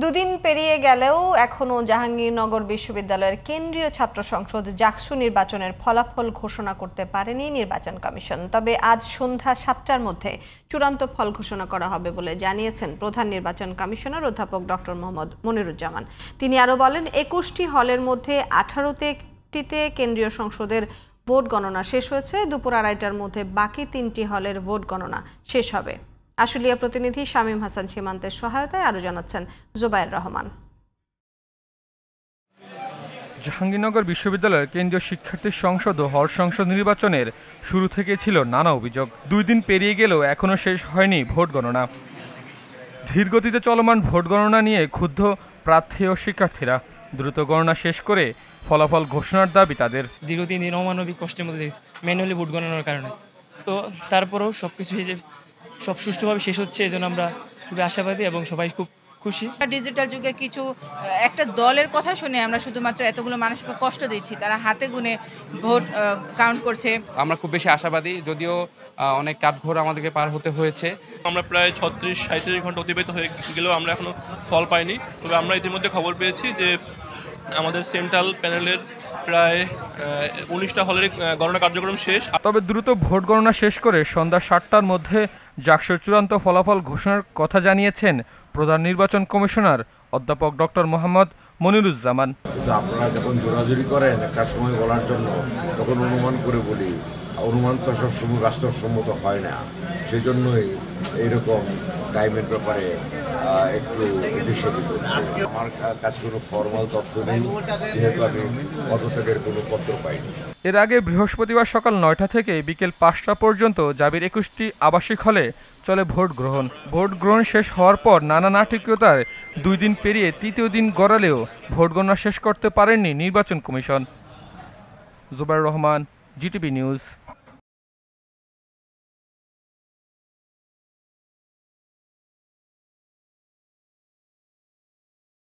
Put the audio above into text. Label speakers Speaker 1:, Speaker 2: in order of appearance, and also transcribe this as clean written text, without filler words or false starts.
Speaker 1: দুদিন পেরিয়ে গেলেও এখনও জাহাঙ্গীরনগর বিশ্ববিদ্যালয়ের কেন্দ্রীয় ছাত্র সংসদ জাকসু নির্বাচনের ফলাফল ঘোষণা করতে পারেনি নির্বাচন কমিশন। তবে আজ সন্ধ্যা ৭টার মধ্যে চূড়ান্ত ফল ঘোষণা করা হবে বলে জানিয়েছেন প্রধান নির্বাচন কমিশনার অধ্যাপক ডক্টর মোহাম্মদ মনিরুজ্জামান। তিনি আরও বলেন, ২১টি হলের মধ্যে ১৮টিতে কেন্দ্রীয় সংসদের ভোট গণনা শেষ হয়েছে। দুপুর ২:৩০টার মধ্যে বাকি ৩টি হলের ভোট গণনা শেষ হবে। আশুলিয়া প্রতিনিধি শামীম হাসান সীমান্তের সহায়তায় আরও জানাচ্ছেন জুবায়ের রহমান।
Speaker 2: জাহাঙ্গীরনগর বিশ্ববিদ্যালয়ের কেন্দ্রীয় শিক্ষার্থী সংসদ ও হল সংসদ নির্বাচনের শুরু থেকে ছিল নানা অভিযোগ। ২ দিন পেরিয়ে গেলেও এখনও শেষ হয়নি ভোট গণনা। ধীরগতিতে চলমান ভোট গণনা নিয়ে ক্ষুব্ধ প্রার্থী ও শিক্ষার্থীরা। দ্রুত গণনা শেষ করে ফলাফল ঘোষণার দাবি তাদের।
Speaker 3: দীর্ঘদিন অমানবিক কষ্টের মধ্যে ম্যানুয়ালি ভোট গণনার কারণে, তো তারপরেও সবকিছু সব সুষ্ঠুভাবে শেষ হচ্ছে, এজন্য আমরা খুবই আশাবাদী এবং সবাই খুব খুশি।
Speaker 4: ডিজিটাল যুগে কিছু একটা দলের কথা শুনে আমরা শুধুমাত্র এতগুলো মানুষকে কষ্ট দিচ্ছি, তারা হাতে গুনে ভোট কাউন্ট করছে।
Speaker 5: আমরা খুব বেশি আশাবাদী, যদিও অনেক কাঠঘোর আমাদেরকে পার হতে হয়েছে।
Speaker 6: আমরা প্রায় ৩৬-৩৭ ঘন্টা অতিবাহিত হয়ে গেলেও আমরা এখনো ফল পাইনি। তবে আমরা ইতিমধ্যে খবর পেয়েছি যে আমাদের সেন্ট্রাল প্যানেলের প্রায় ১৯টা হলের গণনা কার্যক্রম শেষ।
Speaker 2: তবে দ্রুত ভোট গণনা শেষ করে সন্ধ্যা ৭টার মধ্যে জাকসুর চূড়ান্ত ফলাফল ঘোষণার কথা জানিয়েছেন প্রধান নির্বাচন কমিশনার অধ্যাপক ডক্টর মোহাম্মদ মনিরুজ্জামান।
Speaker 7: আপনারা যখন জোরাজুরি করেন একটা সময় বলার জন্য, তখন অনুমান করে বলি, অনুমান তো সবসময় বাস্তবসম্মত হয় না। সেই জন্যই এইরকম টাইমের ব্যাপারে একটু এদিক হচ্ছে। আমার কাছে কোনো ফর্মাল তথ্য নেই, যেহেতু আমি পদত্যাগের কোনো পত্র পাইনি।
Speaker 2: এর আগে বৃহস্পতিবার সকাল ৯টা থেকে বিকেল ৫টা পর্যন্ত জাবির ২১টি আবাসিক হলে চলে ভোট গ্রহণ। ভোট গ্রহণ শেষ হওয়ার পর নানা নাটকীয়তার ২ দিন পেরিয়ে তৃতীয় দিন গড়ালেও ভোট গণনা শেষ করতে পারেননি নির্বাচন commission. Zubayer Rahman, GTV news.